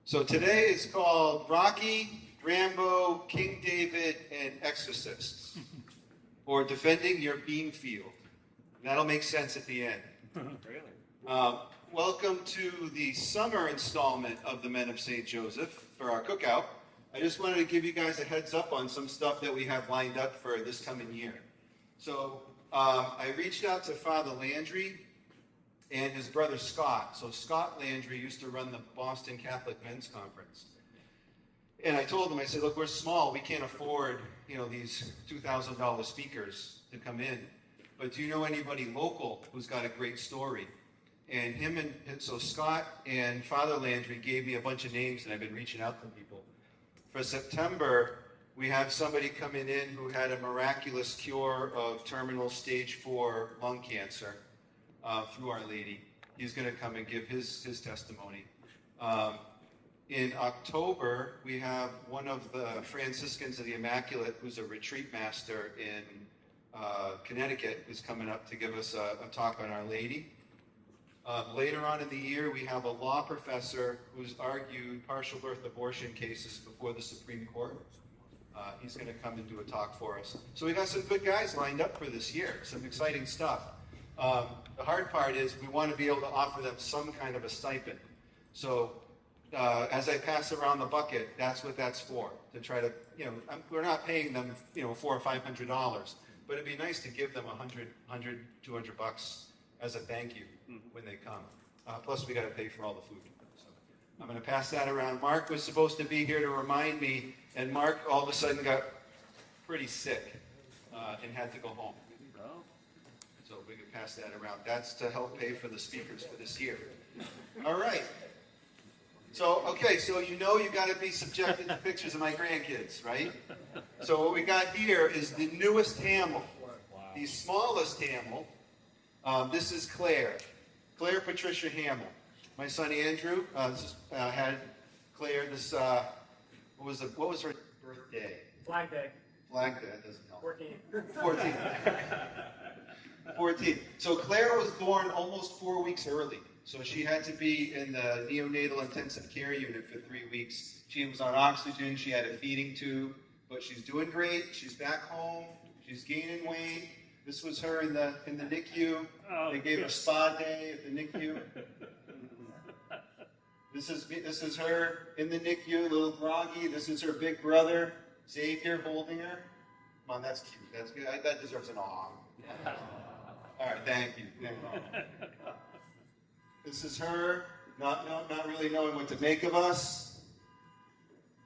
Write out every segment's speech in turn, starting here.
So today is called Rocky, Rambo, King David, and Exorcists, or Defending Your Bean Field. That'll make sense at the end. Really? Welcome to the summer installment of the Men of St. Joseph for our cookout. I just wanted to give you guys a heads up on some stuff that we have lined up for this coming year. So I reached out to Father Landry and his brother Scott. So Scott Landry used to run the Boston Catholic Men's Conference. And I told him, I said, look, we're small. We can't afford, these $2,000 speakers to come in. But do you know anybody local who's got a great story? And so Scott and Father Landry gave me a bunch of names, and I've been reaching out to people. For September, we have somebody coming in who had a miraculous cure of terminal stage 4 lung cancer through Our Lady. He's going to come and give his testimony. In October, we have one of the Franciscans of the Immaculate, who's a retreat master in Connecticut, is coming up to give us a talk on Our Lady. Later on in the year, we have a law professor who's argued partial birth abortion cases before the Supreme Court. He's going to come and do a talk for us. So we got some good guys lined up for this year, some exciting stuff. The hard part is we want to be able to offer them some kind of a stipend. So as I pass around the bucket, that's what that's for, to try to, we're not paying them, $400 or $500, but it'd be nice to give them $100, $200 as a thank you when they come. Plus, we got to pay for all the food. So I'm going to pass that around. Mark was supposed to be here to remind me, and Mark all of a sudden got pretty sick and had to go home. So we can pass that around. That's to help pay for the speakers for this year. All right. So, okay, so you got to be subjected to pictures of my grandkids, right? So what we got here is the newest Hamel, the smallest Hamel. This is Claire Patricia Hamel. My son Andrew had Claire this, what was her birthday? Flag Day. Flag Day, that doesn't help. 14. 14. So Claire was born almost 4 weeks early. So she had to be in the neonatal intensive care unit for 3 weeks. She was on oxygen, she had a feeding tube, but she's doing great. She's back home, she's gaining weight. This was her in the NICU. They gave her spa day at the NICU. This is her in the NICU, a little groggy. This is her big brother, Xavier, holding her. Come on, that's cute. That's good. That deserves an aw. All right, thank you. This is her, not really knowing what to make of us.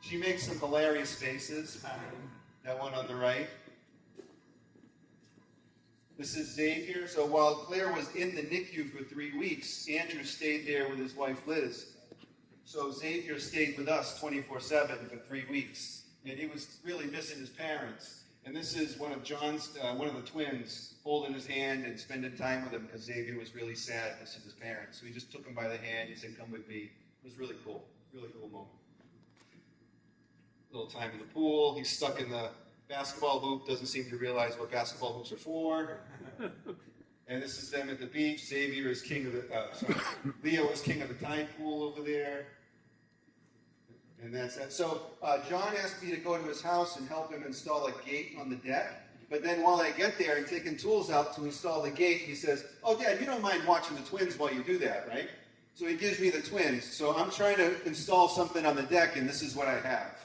She makes some hilarious faces. That one on the right. This is Xavier. So while Claire was in the NICU for 3 weeks, Andrew stayed there with his wife Liz. So Xavier stayed with us 24/7 for 3 weeks, and he was really missing his parents. And this is one of the twins, holding his hand and spending time with him because Xavier was really sad missing his parents. So he just took him by the hand. He said, "Come with me." It was really cool moment. A little time in the pool. He's stuck in the basketball hoop, doesn't seem to realize what basketball hoops are for. And this is them at the beach. Xavier is king of Leo is king of the tide pool over there. And that's that. So John asked me to go to his house and help him install a gate on the deck. But then while I get there and taking tools out to install the gate, he says, "Oh, Dad, you don't mind watching the twins while you do that, right?" So he gives me the twins. So I'm trying to install something on the deck, and this is what I have.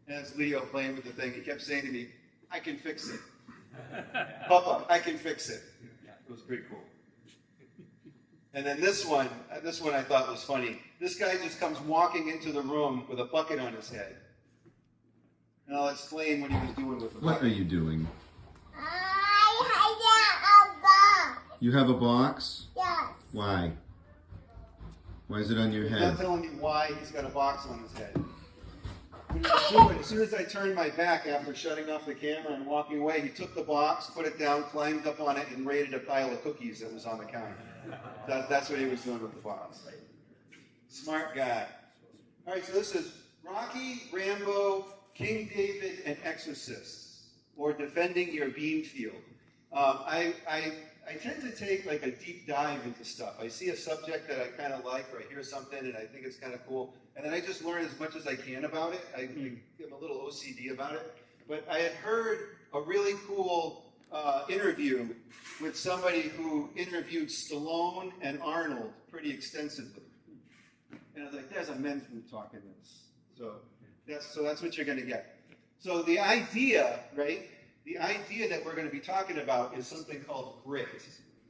As Leo playing with the thing, he kept saying to me, "I can fix it. Papa, I can fix it." It was pretty cool. And then this one I thought was funny. This guy just comes walking into the room with a bucket on his head. And I'll explain what he was doing with the bucket. What are you doing? I have a box. You have a box? Yes. Why? Why is it on your He's head? not telling me why he's got a box on his head. As soon as I turned my back after shutting off the camera and walking away, he took the box, put it down, climbed up on it, and raided a pile of cookies that was on the counter. That's what he was doing with the box. Smart guy. All right, so this is Rocky, Rambo, King David, and Exorcists, or Defending Your Bean Field. I tend to take like a deep dive into stuff. I see a subject that I kind of like, or I hear something and I think it's kind of cool, and then I just learn as much as I can about it. I'm a little OCD about it. But I had heard a really cool interview with somebody who interviewed Stallone and Arnold pretty extensively. And I was like, there's a men's group talking this. So that's what you're going to get. So the idea, right? The idea that we're going to be talking about is something called grit.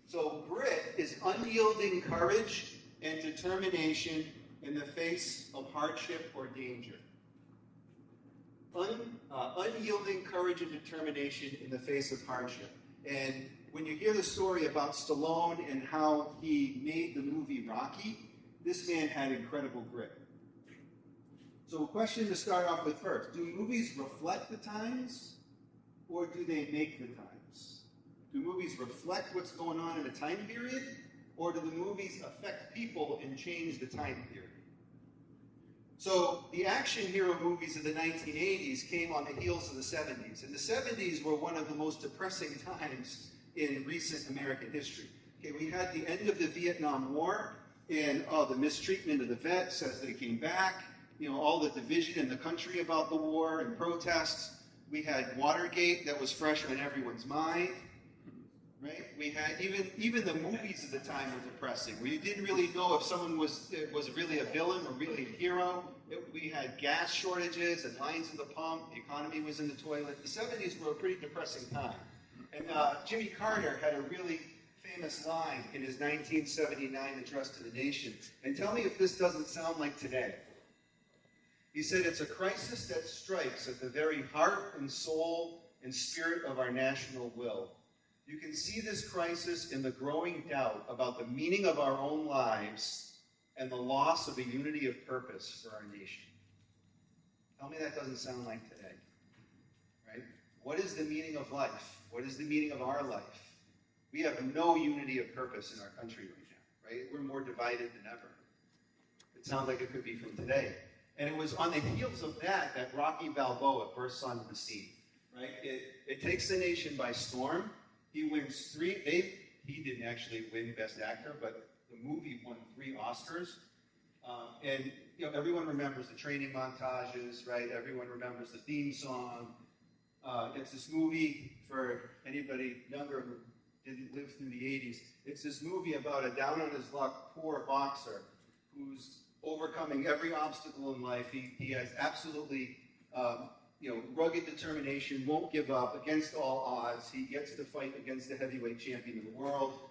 So grit is unyielding courage and determination in the face of hardship or danger. Unyielding courage and determination in the face of hardship. And when you hear the story about Stallone and how he made the movie Rocky, this man had incredible grit. So a question to start off with first. Do movies reflect the times, or do they make the times? Do movies reflect what's going on in a time period, or do the movies affect people and change the time period? So the action hero movies of the 1980s came on the heels of the 70s. And the 70s were one of the most depressing times in recent American history. Okay, we had the end of the Vietnam War, and the mistreatment of the vets as they came back, all the division in the country about the war and protests. We had Watergate that was fresh on everyone's mind, right? We had even the movies at the time were depressing, where you didn't really know if someone was really a villain or really a hero. We had gas shortages and lines in the pump. The economy was in the toilet. The 70s were a pretty depressing time. And Jimmy Carter had a really famous line in his 1979 address to the nation. And tell me if this doesn't sound like today. He said, "It's a crisis that strikes at the very heart and soul and spirit of our national will. You can see this crisis in the growing doubt about the meaning of our own lives and the loss of a unity of purpose for our nation." Tell me that doesn't sound like today, right? What is the meaning of life? What is the meaning of our life? We have no unity of purpose in our country right now, right? We're more divided than ever. It sounds like it could be from today. And it was on the heels of that Rocky Balboa bursts onto the scene, right? It takes the nation by storm. He wins he didn't actually win Best Actor, but the movie won 3 Oscars. And everyone remembers the training montages, right? Everyone remembers the theme song. It's this movie, for anybody younger who didn't live through the 80s, it's this movie about a down-on-his-luck poor boxer who's overcoming every obstacle in life. He has absolutely rugged determination, won't give up against all odds. He gets to fight against the heavyweight champion of the world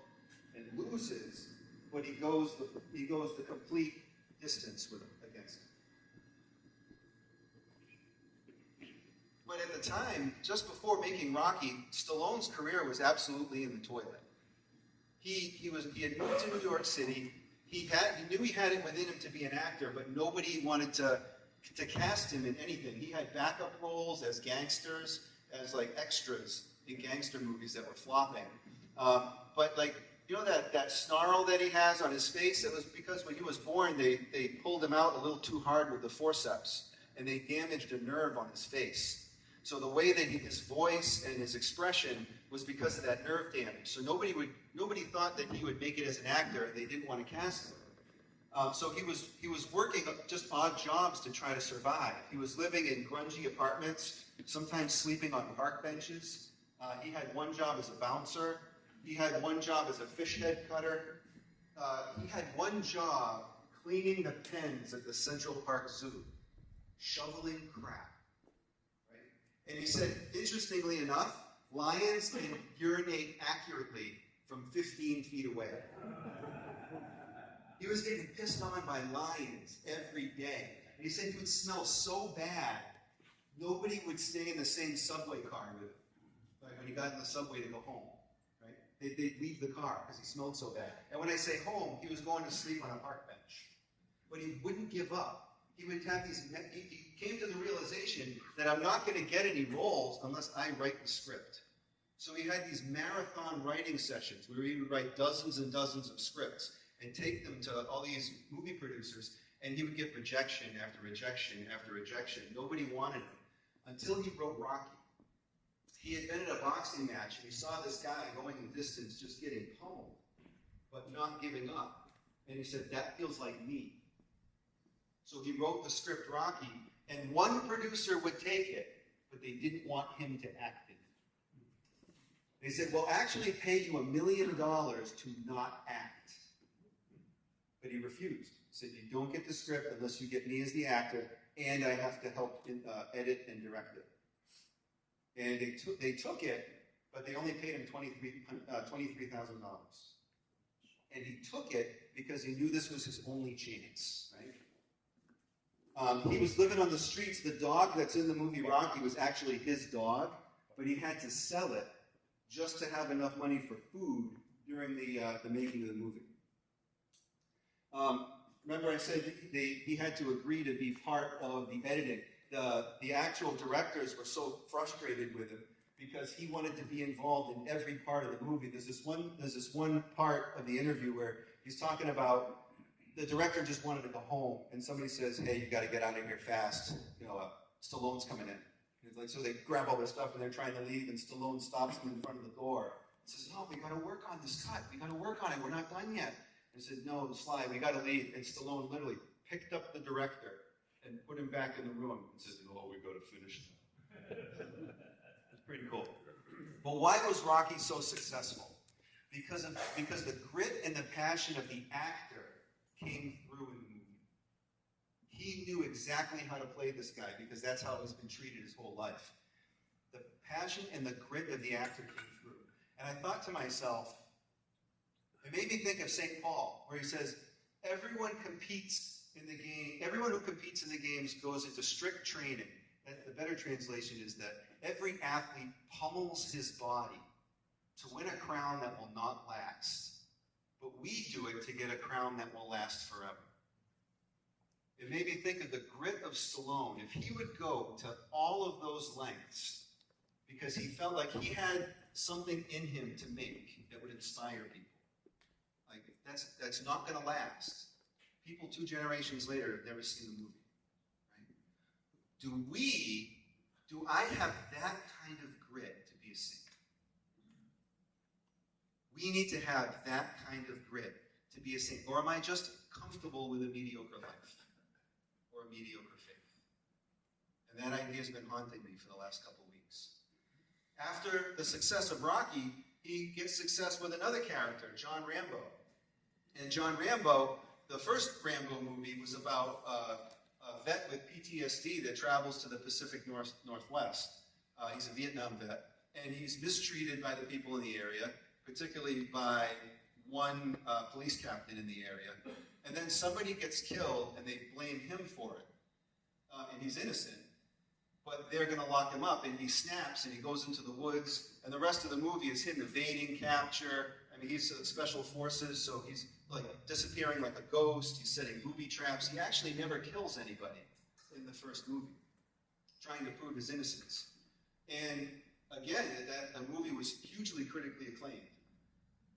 and loses, but he goes the complete distance against him. But at the time, just before making Rocky, Stallone's career was absolutely in the toilet. He had moved to New York City. He knew he had it within him to be an actor, but nobody wanted to cast him in anything. He had backup roles as gangsters, as like extras in gangster movies that were flopping. But that snarl that he has on his face, it was because when he was born, they pulled him out a little too hard with the forceps, and they damaged a nerve on his face. So the way that his voice and his expression was because of that nerve damage. So nobody thought that he would make it as an actor, and they didn't want to cast him. So he was working just odd jobs to try to survive. He was living in grungy apartments, sometimes sleeping on park benches. He had one job as a bouncer. He had one job as a fish head cutter. He had one job cleaning the pens at the Central Park Zoo, shoveling crap. And he said, interestingly enough, lions can urinate accurately from 15 feet away. He was getting pissed on by lions every day. And he said he would smell so bad, nobody would stay in the same subway car with him, like when he got in the subway to go home. Right? They'd leave the car because he smelled so bad. And when I say home, he was going to sleep on a park bench. But he wouldn't give up. He would have he came to the realization that I'm not going to get any roles unless I write the script. So he had these marathon writing sessions where he would write dozens and dozens of scripts and take them to all these movie producers, and he would get rejection after rejection after rejection. Nobody wanted him until he wrote Rocky. He had been in a boxing match, and he saw this guy going the distance just getting pummeled, but not giving up. And he said, that feels like me. So he wrote the script Rocky, and one producer would take it, but they didn't want him to act in it. They said, we'll actually pay you $1 million to not act. But he refused. He said, you don't get the script unless you get me as the actor, and I have to help edit and direct it. And they took it, but they only paid him $23,000. And he took it because he knew this was his only chance, right? He was living on the streets. The dog that's in the movie Rocky was actually his dog, but he had to sell it just to have enough money for food during the making of the movie. Remember I said he had to agree to be part of the editing. The actual directors were so frustrated with him because he wanted to be involved in every part of the movie. There's this one part of the interview where he's talking about the director just wanted to go home, and somebody says, hey, you got to get out of here fast. Stallone's coming in. He's like, so they grab all their stuff and they're trying to leave, and Stallone stops them in front of the door. He says, no, we got to work on this cut. We got to work on it. We're not done yet. He said, no, Sly, we got to leave. And Stallone literally picked up the director and put him back in the room and says, oh, we got to finish now. It's pretty cool. But why was Rocky so successful? Because the grit and the passion of the actor came through in the movie. He knew exactly how to play this guy because that's how he's been treated his whole life. The passion and the grit of the actor came through. And I thought to myself, it made me think of St. Paul, where he says, everyone competes in the game. Everyone who competes in the games goes into strict training. The better translation is that every athlete pummels his body to win a crown that will not last. But we do it to get a crown that will last forever. It made me think of the grit of Stallone. If he would go to all of those lengths because he felt like he had something in him to make that would inspire people. Like, that's not going to last. People 2 generations later have never seen the movie. Right? Do I have that kind of grit to be a saint? We need to have that kind of grit to be a saint. Or am I just comfortable with a mediocre life? Or a mediocre faith? And that idea has been haunting me for the last couple weeks. After the success of Rocky, he gets success with another character, John Rambo. And John Rambo, the first Rambo movie was about a vet with PTSD that travels to the Pacific Northwest. He's a Vietnam vet, and he's mistreated by the people in the area, particularly by one police captain in the area. And then somebody gets killed, and they blame him for it. And he's innocent, but they're going to lock him up, and he snaps, and he goes into the woods, and the rest of the movie is him evading capture. I mean, he's special forces, so he's like disappearing like a ghost. He's setting booby traps. He actually never kills anybody in the first movie, trying to prove his innocence. And again, that movie was hugely critically acclaimed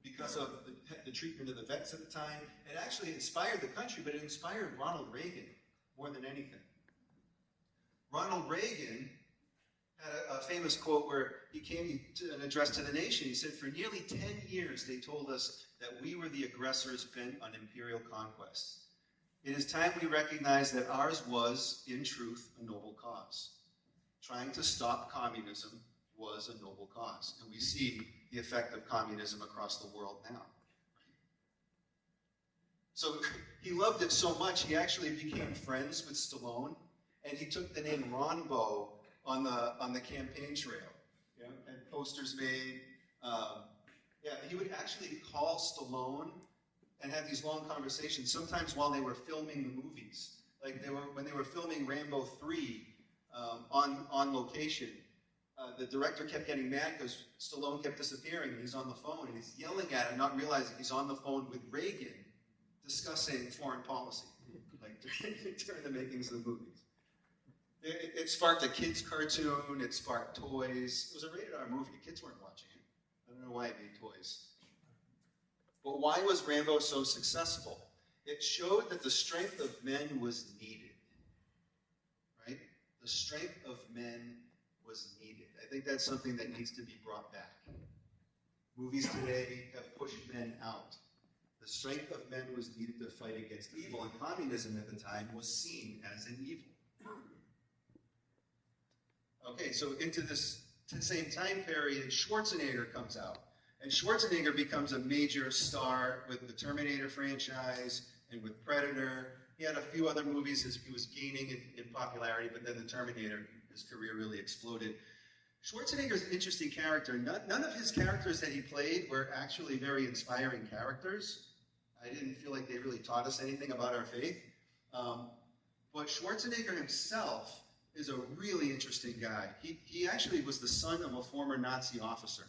because of the treatment of the vets at the time. It actually inspired the country, but it inspired Ronald Reagan more than anything. Ronald Reagan had a famous quote where he came to an address to the nation. He said, for nearly 10 years, they told us that we were the aggressors bent on imperial conquest. It is time we recognize that ours was, in truth, a noble cause. Trying to stop communism was a noble cause. And we see the effect of communism across the world now. So he loved it so much, he actually became friends with Stallone, and he took the name Rambo on the campaign trail, and posters made. He would actually call Stallone and have these long conversations, sometimes while they were filming the movies. Like when they were filming Rambo 3 on location, the director kept getting mad because Stallone kept disappearing, and he's on the phone, and he's yelling at him, not realizing he's on the phone with Reagan discussing foreign policy, like during the makings of the movies. It sparked a kids' cartoon. It sparked toys. It was a rated R movie. Kids weren't watching it. I don't know why it made toys. But why was Rambo so successful? It showed that the strength of men was needed. Right? The strength of men was needed. I think that's something that needs to be brought back. Movies today have pushed men out. The strength of men was needed to fight against evil, and communism at the time was seen as an evil. Okay, so into this same time period, Schwarzenegger comes out. And Schwarzenegger becomes a major star with the Terminator franchise and with Predator. He had a few other movies as he was gaining in popularity, but then the Terminator, his career really exploded. Schwarzenegger's an interesting character. None of his characters that he played were actually very inspiring characters. I didn't feel like they really taught us anything about our faith. But Schwarzenegger himself is a really interesting guy. He actually was the son of a former Nazi officer.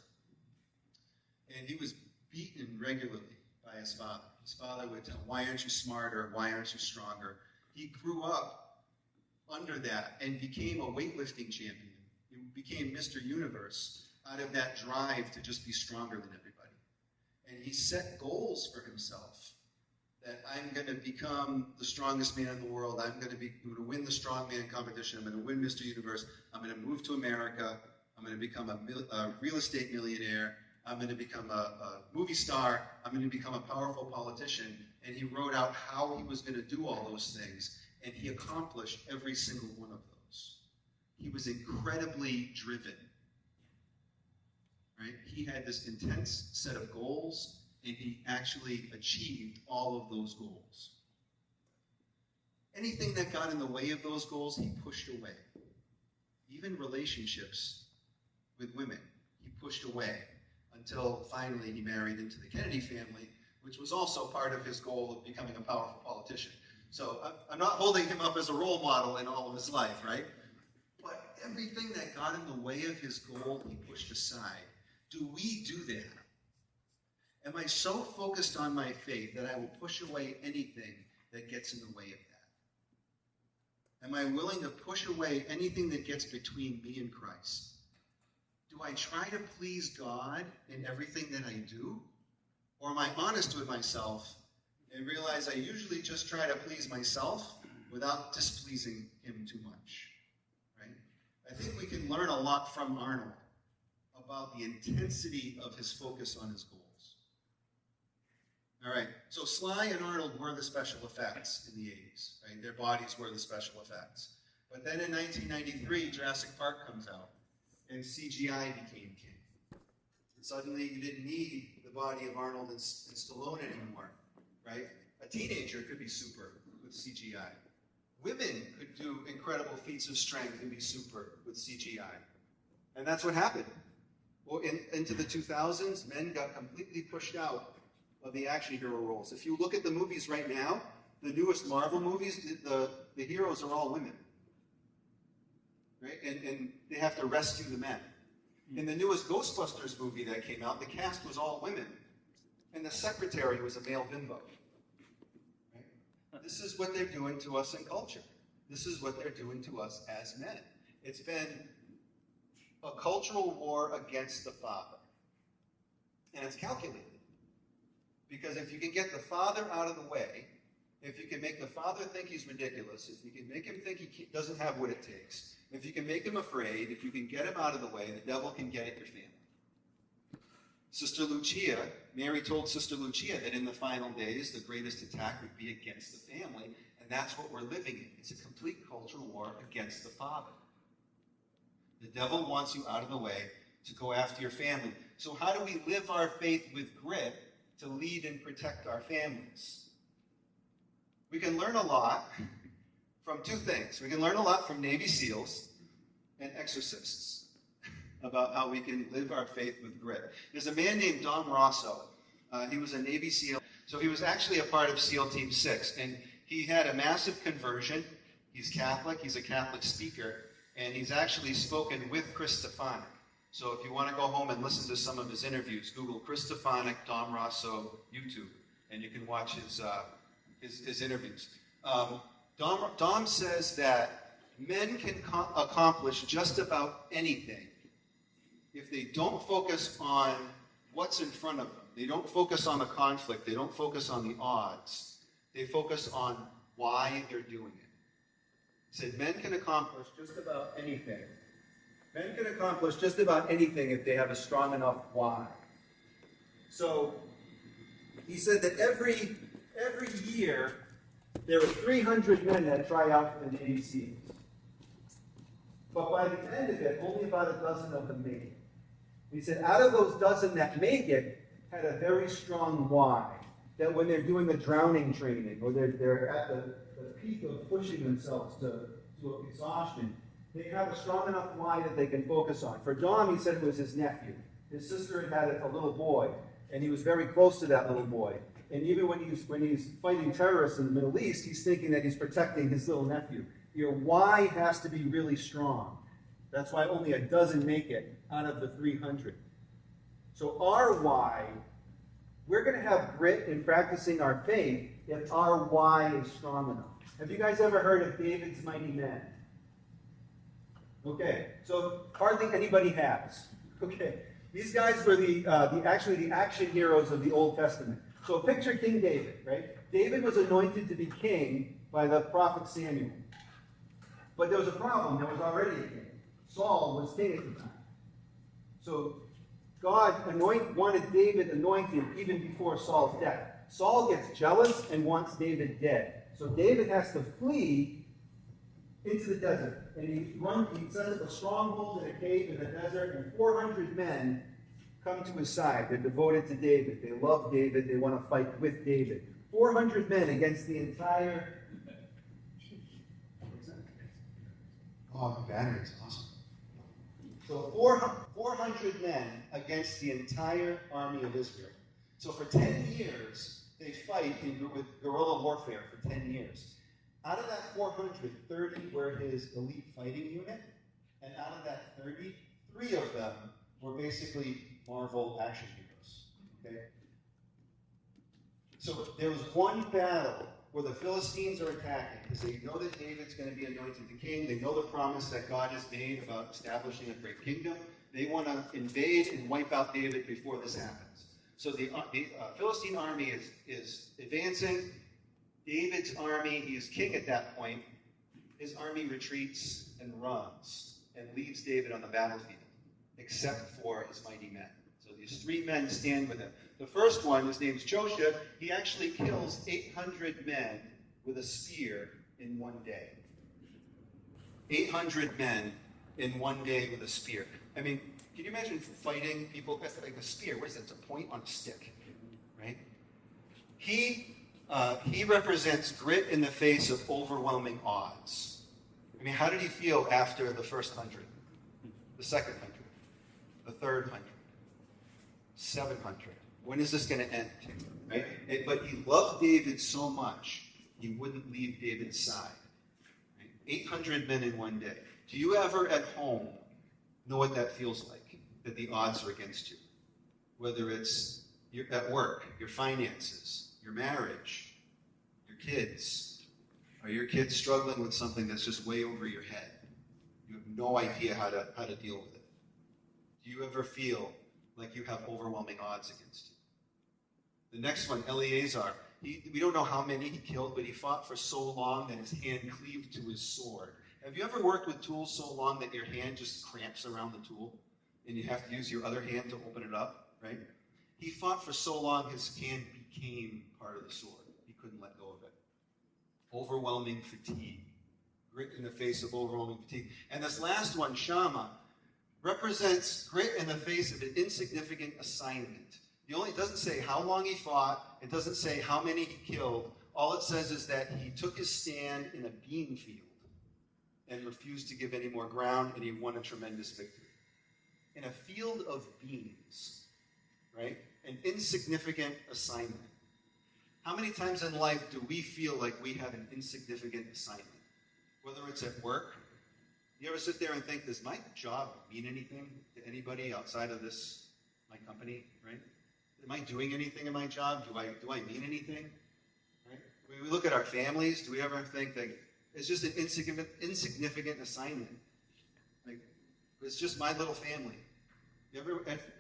And he was beaten regularly by his father. His father would tell him, why aren't you smarter? Why aren't you stronger? He grew up under that and became a weightlifting champion. He became Mr. Universe out of that drive to just be stronger than everybody. And he set goals for himself that I'm going to become the strongest man in the world. I'm going to win the strongman competition. I'm going to win Mr. Universe. I'm going to move to America. I'm going to become a real estate millionaire. I'm going to become a movie star. I'm going to become a powerful politician. And he wrote out how he was going to do all those things. And he accomplished every single one of those. He was incredibly driven. Right? He had this intense set of goals, and he actually achieved all of those goals. Anything that got in the way of those goals, he pushed away. Even relationships with women, he pushed away until finally he married into the Kennedy family, which was also part of his goal of becoming a powerful politician. So I'm not holding him up as a role model in all of his life, right? But everything that got in the way of his goal, he pushed aside. Do we do that? Am I so focused on my faith that I will push away anything that gets in the way of that? Am I willing to push away anything that gets between me and Christ? Do I try to please God in everything that I do? Or am I honest with myself and realize I usually just try to please myself without displeasing him too much? Right? I think we can learn a lot from Arnold about the intensity of his focus on his goals. All right, so Sly and Arnold were the special effects in the 80s, right? Their bodies were the special effects. But then in 1993, Jurassic Park comes out, and CGI became king. And suddenly you didn't need the body of Arnold and Stallone anymore, right? A teenager could be super with CGI. Women could do incredible feats of strength and be super with CGI. And that's what happened. Well, into the 2000s, men got completely pushed out of the action hero roles. If you look at the movies right now, the newest Marvel movies, the heroes are all women. Right? And they have to rescue the men. In the newest Ghostbusters movie that came out, the cast was all women. And the secretary was a male bimbo. Right? This is what they're doing to us in culture. This is what they're doing to us as men. It's been a cultural war against the father. And it's calculated. Because if you can get the father out of the way, if you can make the father think he's ridiculous, if you can make him think he doesn't have what it takes, if you can make him afraid, if you can get him out of the way, the devil can get at your family. Sister Lucia, Mary told Sister Lucia that in the final days, the greatest attack would be against the family, and that's what we're living in. It's a complete cultural war against the father. The devil wants you out of the way to go after your family. So how do we live our faith with grit to lead and protect our families? We can learn a lot from two things. We can learn a lot from Navy SEALs and exorcists about how we can live our faith with grit. There's a man named Don Rosso. He was a Navy SEAL. So he was actually a part of SEAL Team 6. And he had a massive conversion. He's Catholic. He's a Catholic speaker. And he's actually spoken with Chris Stefanik. So if you want to go home and listen to some of his interviews, Google Chris Stefanik, Dom Rosso, YouTube, and you can watch his interviews. Dom says that men can accomplish just about anything if they don't focus on what's in front of them. They don't focus on the conflict. They don't focus on the odds. They focus on why they're doing it. He said men can accomplish just about anything. Men can accomplish just about anything if they have a strong enough why. So he said that every year there are 300 men that try out for the Navy SEALs. But by the end of it, only about a dozen of them make it. He said out of those dozen that make it, had a very strong why. That when they're doing the drowning training, or they're at the peak of pushing themselves to exhaustion, they have a strong enough why that they can focus on. For Dom, he said it was his nephew. His sister had a little boy, and he was very close to that little boy. And even when he's fighting terrorists in the Middle East, he's thinking that he's protecting his little nephew. Your why has to be really strong. That's why only a dozen make it out of the 300. So our why, we're going to have grit in practicing our faith if our why is strong enough. Have you guys ever heard of David's mighty men? Okay, so hardly anybody has. Okay, these guys were actually the action heroes of the Old Testament. So picture King David, right? David was anointed to be king by the prophet Samuel. But there was a problem. There was already a king. Saul was king at the time. So God wanted David anointed even before Saul's death. Saul gets jealous and wants David dead. So David has to flee into the desert. And he sets up a stronghold in a cave in the desert, and 400 men come to his side. They're devoted to David. They love David. They want to fight with David. 400 men against the entire... Oh, the battery is awesome. So 400 men against the entire army of Israel. So for 10 years, they fight with guerrilla warfare for 10 years. Out of that 400, 30 were his elite fighting unit, and out of that 30, 3 of them were basically Marvel action heroes. Okay? So there was one battle where the Philistines are attacking because they know that David's going to be anointed the king. They know the promise that God has made about establishing a great kingdom. They want to invade and wipe out David before this happens. So the Philistine army is advancing. David's army, he is king at that point. His army retreats and runs and leaves David on the battlefield, except for his mighty men. So these 3 men stand with him. The first one, his name's Joshua. He actually kills 800 men with a spear in one day. 800 men in one day with a spear. I mean, can you imagine fighting people with like a spear? What is that? It's a point on a stick, right? He represents grit in the face of overwhelming odds. I mean, how did he feel after the first 100, the second 100, the third 100, 700? When is this going to end? Right? But he loved David so much, he wouldn't leave David's side. Right? 800 men in one day. Do you ever at home know what that feels like? That the odds are against you. Whether it's at work, your finances, your marriage, your kids. Are your kids struggling with something that's just way over your head? You have no idea how to deal with it. Do you ever feel like you have overwhelming odds against you? The next one, Eleazar. We don't know how many he killed, but he fought for so long that his hand cleaved to his sword. Have you ever worked with tools so long that your hand just cramps around the tool and you have to use your other hand to open it up, right? He fought for so long his hand became part of the sword. He couldn't let go of it. Overwhelming fatigue. Grit in the face of overwhelming fatigue. And this last one, Shammah, represents grit in the face of an insignificant assignment. It doesn't say how long he fought. It doesn't say how many he killed. All it says is that he took his stand in a bean field and refused to give any more ground, and he won a tremendous victory. In a field of beans, right? An insignificant assignment. How many times in life do we feel like we have an insignificant assignment? Whether it's at work, you ever sit there and think, does my job mean anything to anybody outside of my company, right? Am I doing anything in my job? Do I mean anything? Right? We look at our families. Do we ever think that as just an insignificant assignment. Like, it's just my little family.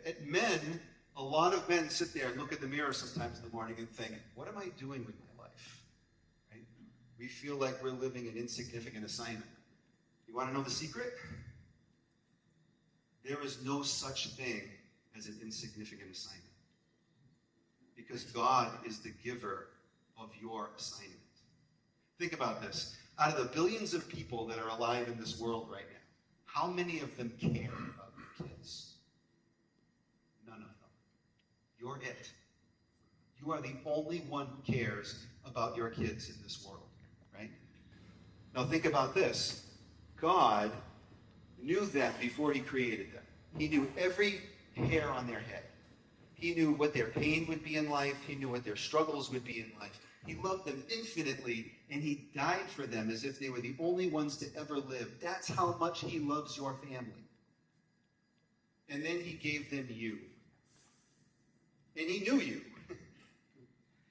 At men, a lot of men sit there and look at the mirror sometimes in the morning and think, what am I doing with my life? Right? We feel like we're living an insignificant assignment. You want to know the secret? There is no such thing as an insignificant assignment. Because God is the giver of your assignment. Think about this. Out of the billions of people that are alive in this world right now, how many of them care about their kids? None of them. You're it. You are the only one who cares about your kids in this world, right? Now think about this. God knew them before he created them. He knew every hair on their head. He knew what their pain would be in life. He knew what their struggles would be in life. He loved them infinitely, and he died for them as if they were the only ones to ever live. That's how much he loves your family. And then he gave them you. And he knew you.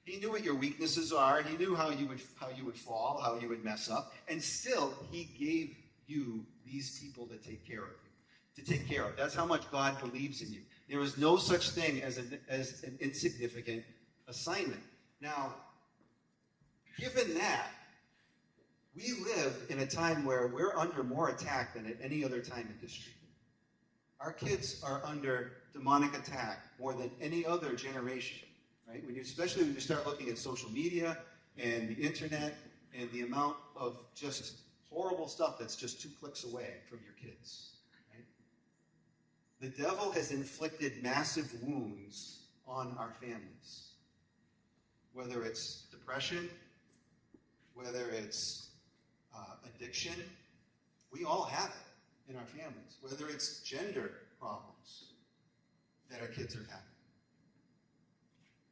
He knew what your weaknesses are. He knew how you would fall, how you would mess up. And still, he gave you these people to take care of you. That's how much God believes in you. There is no such thing as an insignificant assignment. Now, given that, we live in a time where we're under more attack than at any other time in history. Our kids are under demonic attack more than any other generation, right? Especially when you start looking at social media and the internet and the amount of just horrible stuff that's just 2 clicks away from your kids. The devil has inflicted massive wounds on our families. Whether it's depression, whether it's addiction, we all have it in our families. Whether it's gender problems that our kids are having.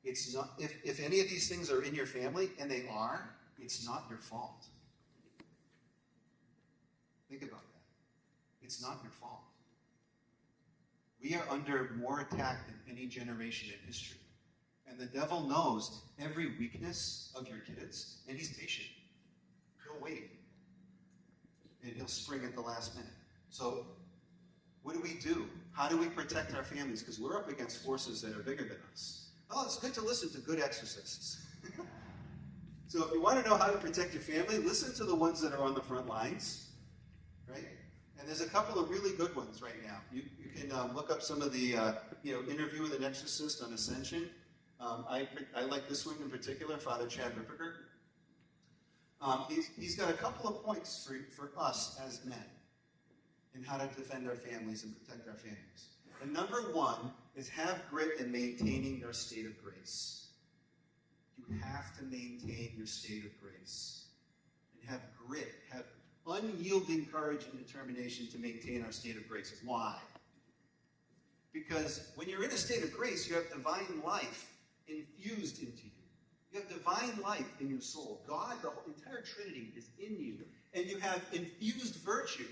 It's not, if any of these things are in your family, and they are, it's not your fault. Think about that. It's not your fault. We are under more attack than any generation in history. And the devil knows every weakness of your kids, and he's patient. He'll wait. And he'll spring at the last minute. So, what do? How do we protect our families? Because we're up against forces that are bigger than us. Oh, it's good to listen to good exorcists. So if you want to know how to protect your family, listen to the ones that are on the front lines, right? And there's a couple of really good ones right now. You can look up some of the Interview with an Exorcist on Ascension. I like this one in particular, Father Chad Ripperger. He's got a couple of points for us as men in how to defend our families and protect our families. And number one is have grit in maintaining your state of grace. You have to maintain your state of grace. And have grit, have unyielding courage and determination to maintain our state of grace. Why? Because when you're in a state of grace, you have divine life infused into you. You have divine life in your soul. God, the whole entire Trinity is in you. And you have infused virtue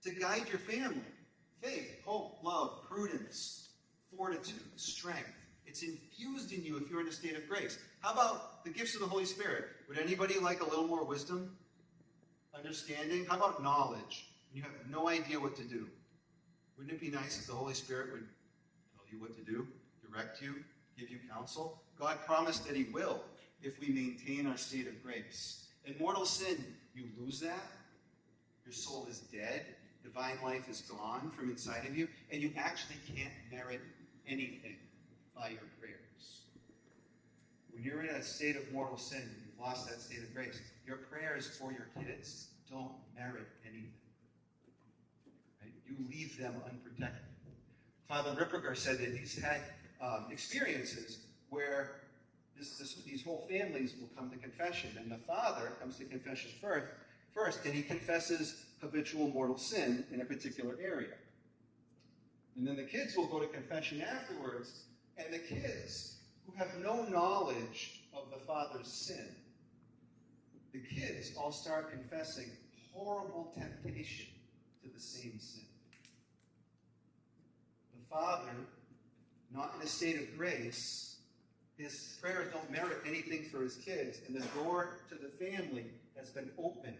to guide your family. Faith, hope, love, prudence, fortitude, strength. It's infused in you if you're in a state of grace. How about the gifts of the Holy Spirit? Would anybody like a little more wisdom? Understanding? How about knowledge? You have no idea what to do. Wouldn't it be nice if the Holy Spirit would tell you what to do, direct you, give you counsel? God promised that he will if we maintain our state of grace. In mortal sin, you lose that. Your soul is dead. Divine life is gone from inside of you, and you actually can't merit anything by your prayers. When you're in a state of mortal sin, you've lost that state of grace, your prayers for your kids don't merit anything. Right? You leave them unprotected. Father Ripperger said that he's had experiences where these whole families will come to confession, and the father comes to confession first, and he confesses habitual mortal sin in a particular area. And then the kids will go to confession afterwards, and the kids who have no knowledge of the father's sin, the kids all start confessing horrible temptation to the same sin. The father, not in a state of grace, His prayers don't merit anything for his kids, and the door to the family has been opened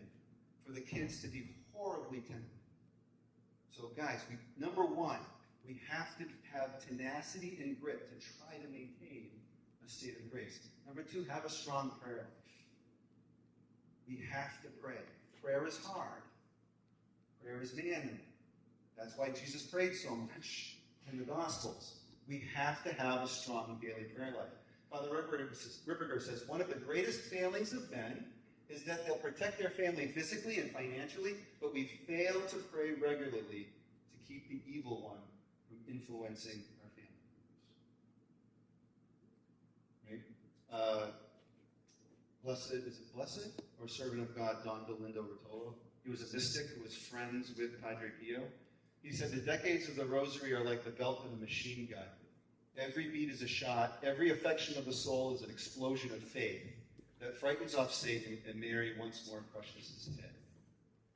for the kids to be horribly tempted. So guys, number one, we have to have tenacity and grit to try to maintain a state of grace. Number two, have a strong prayer life. We have to pray. Prayer is hard. Prayer is manly. That's why Jesus prayed so much in the Gospels. We have to have a strong daily prayer life. Father Ripperger says, one of the greatest failings of men is that they'll protect their family physically and financially, but we fail to pray regularly to keep the evil one from influencing our family. Right? Blessed or servant of God, Don Dolindo Rotolo? He was a mystic who was friends with Padre Pio. He said, the decades of the rosary are like the belt of a machine gun. Every beat is a shot. Every affection of the soul is an explosion of faith that frightens off Satan, and Mary once more crushes his head.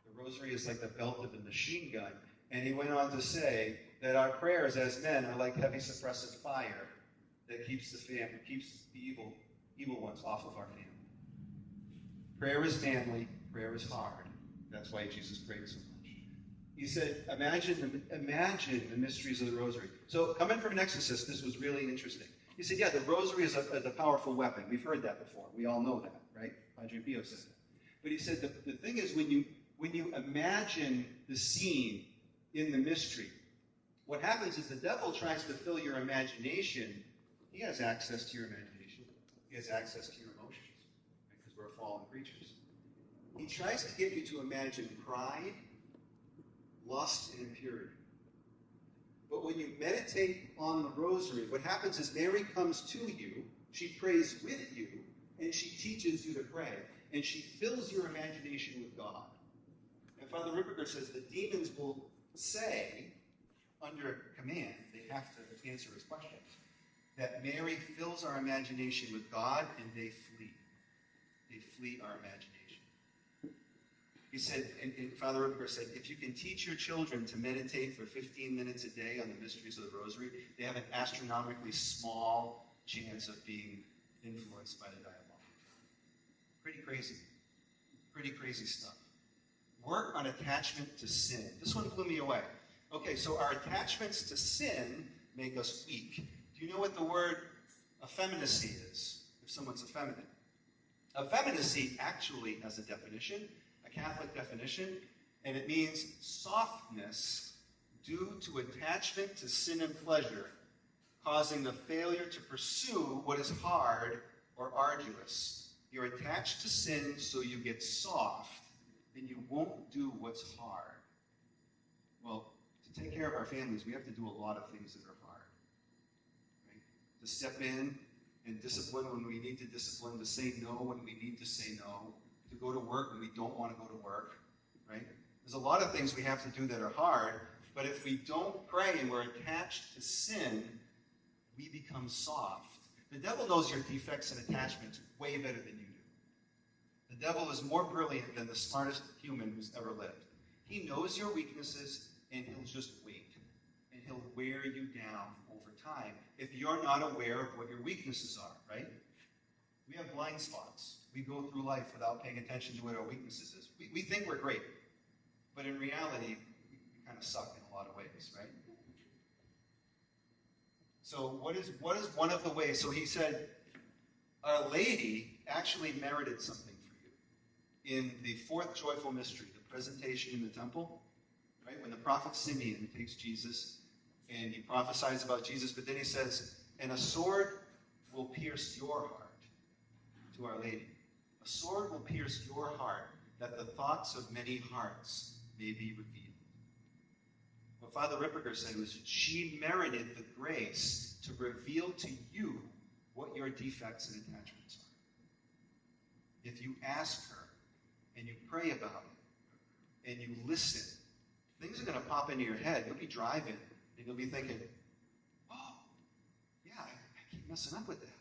The rosary is like the belt of a machine gun. And he went on to say that our prayers as men are like heavy suppressive fire that keeps the evil ones off of our family. Prayer is manly. Prayer is hard. That's why Jesus prayed so much. He said, imagine the mysteries of the rosary. So coming from an exorcist, this was really interesting. He said, yeah, the rosary is a powerful weapon. We've heard that before. We all know that, right? Padre Pio said that. But he said the thing is when you imagine the scene in the mystery, what happens is the devil tries to fill your imagination. He has access to your imagination. He has access to your emotions, right? Because we're fallen creatures. He tries to get you to imagine pride, lust, and impurity. But when you meditate on the rosary, what happens is Mary comes to you, she prays with you, and she teaches you to pray. And she fills your imagination with God. And Father Ripperger says the demons will say, under command, they have to answer his questions, that Mary fills our imagination with God, and they flee. They flee our imagination. He said, and Father Ripperger said, if you can teach your children to meditate for 15 minutes a day on the mysteries of the rosary, they have an astronomically small chance of being influenced by the diabolic. Pretty crazy. Pretty crazy stuff. Work on attachment to sin. This one blew me away. Okay, so our attachments to sin make us weak. Do you know what the word effeminacy is, if someone's effeminate? Effeminacy actually has a definition, a Catholic definition, and it means softness due to attachment to sin and pleasure, causing the failure to pursue what is hard or arduous. You're attached to sin, so you get soft, and you won't do what's hard. Well, to take care of our families, we have to do a lot of things that are hard. Right? To step in and discipline when we need to discipline, to say no when we need to say no, to go to work when we don't want to go to work. Right? There's a lot of things we have to do that are hard, but if we don't pray and we're attached to sin, we become soft. The devil knows your defects and attachments way better than you do. The devil is more brilliant than the smartest human who's ever lived. He knows your weaknesses, and he'll just wait. And he'll wear you down over time if you're not aware of what your weaknesses are, right? We have blind spots. We go through life without paying attention to what our weaknesses is. We think we're great, but in reality, we kind of suck in a lot of ways, right? So what is one of the ways? So he said, Our Lady actually merited something for you. In the fourth joyful mystery, the presentation in the temple, right? When the prophet Simeon takes Jesus and he prophesies about Jesus, but then he says, and a sword will pierce your heart, to Our Lady. A sword will pierce your heart, that the thoughts of many hearts may be revealed. What Father Ripperger said was that she merited the grace to reveal to you what your defects and attachments are. If you ask her, and you pray about it, and you listen, things are going to pop into your head. You'll be driving, and you'll be thinking, oh, yeah, I keep messing up with that.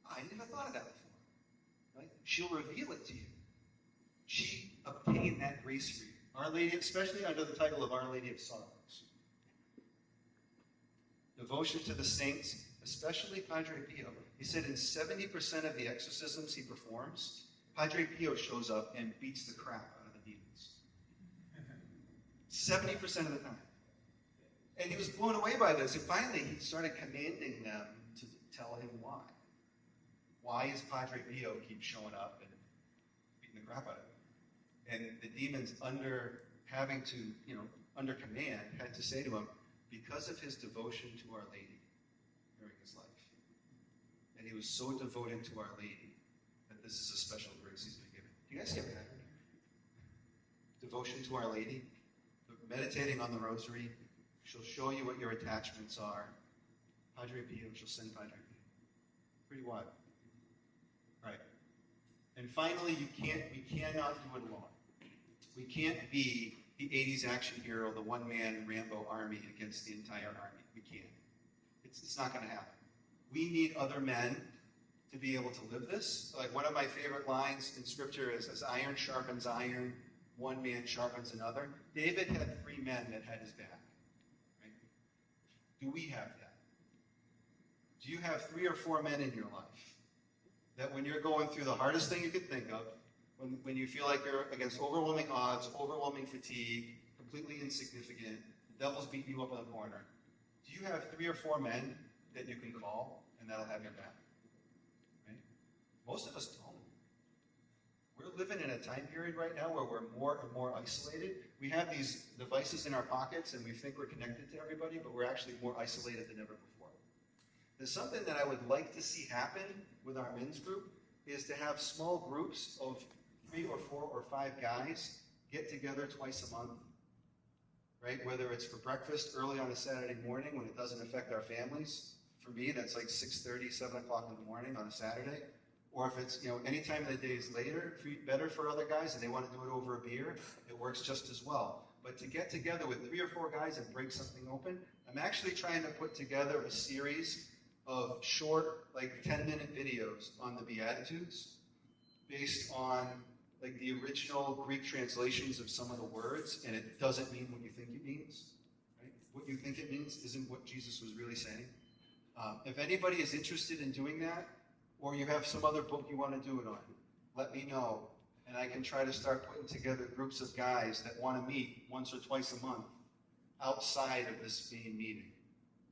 Oh, I never thought of that before. Right? She'll reveal it to you. She obtained that grace for you. Our Lady, especially under the title of Our Lady of Sorrows. Devotion to the saints especially Padre Pio. He said in 70% of the exorcisms he performs, Padre Pio shows up and beats the crap out of the demons. 70% of the time. And he was blown away by this. And finally, he started commanding them to tell him why. Why is Padre Pio keep showing up and beating the crap out of him? And the demons, under command, had to say to him, because of his devotion to Our Lady during his life. And he was so devoted to Our Lady that this is a special grace he's been given. Do you guys get that? Devotion to Our Lady, meditating on the rosary. She'll show you what your attachments are. Padre Pio, she'll send Padre Pio. Pretty wild. Right. And finally, we cannot do it alone. We can't be the 80s action hero, the one-man Rambo army against the entire army. We can't. It's not going to happen. We need other men to be able to live this. Like one of my favorite lines in Scripture is, as iron sharpens iron, one man sharpens another. David had 3 men that had his back. Right? Do we have that? Do you have 3 or 4 men in your life that when you're going through the hardest thing you could think of, when you feel like you're against overwhelming odds, overwhelming fatigue, completely insignificant, the devil's beating you up in the corner, do you have 3 or 4 men that you can call and that'll have your back? Right? Most of us don't. We're living in a time period right now where we're more and more isolated. We have these devices in our pockets and we think we're connected to everybody, but we're actually more isolated than ever before. There's something that I would like to see happen with our men's group is to have small groups of 3 or 4 or 5 guys get together twice a month, right? Whether it's for breakfast early on a Saturday morning when it doesn't affect our families. For me, that's like 6:30, 7 o'clock in the morning on a Saturday. Or if it's, any time of the day is later, better for other guys and they want to do it over a beer, it works just as well. But to get together with 3 or 4 guys and break something open, I'm actually trying to put together a series of short, like 10-minute videos on the Beatitudes based on like the original Greek translations of some of the words, and it doesn't mean what you think it means. Right? What you think it means isn't what Jesus was really saying. If anybody is interested in doing that, or you have some other book you want to do it on, let me know, and I can try to start putting together groups of guys that want to meet once or twice a month outside of this main meeting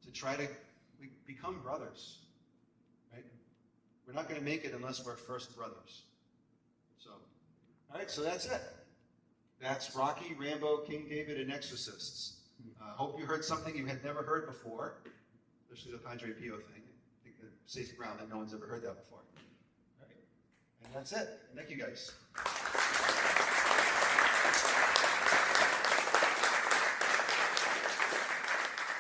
to try to become brothers. Right? We're not going to make it unless we're first brothers. So, all right, so that's it. That's Rocky, Rambo, King David, and Exorcists. Hope you heard something you had never heard before, especially the Padre Pio thing. I think the safe ground that no one's ever heard that before. All right, and that's it. Thank you, guys.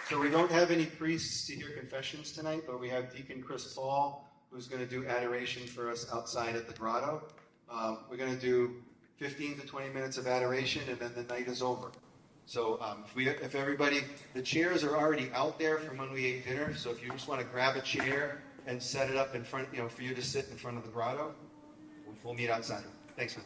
So we don't have any priests to hear confessions tonight, but we have Deacon Chris Paul, who's going to do adoration for us outside at the grotto. We're going to do 15 to 20 minutes of adoration, and then the night is over. So if everybody, the chairs are already out there from when we ate dinner, so if you just want to grab a chair and set it up in front, for you to sit in front of the grotto, we'll meet outside. Thanks, man.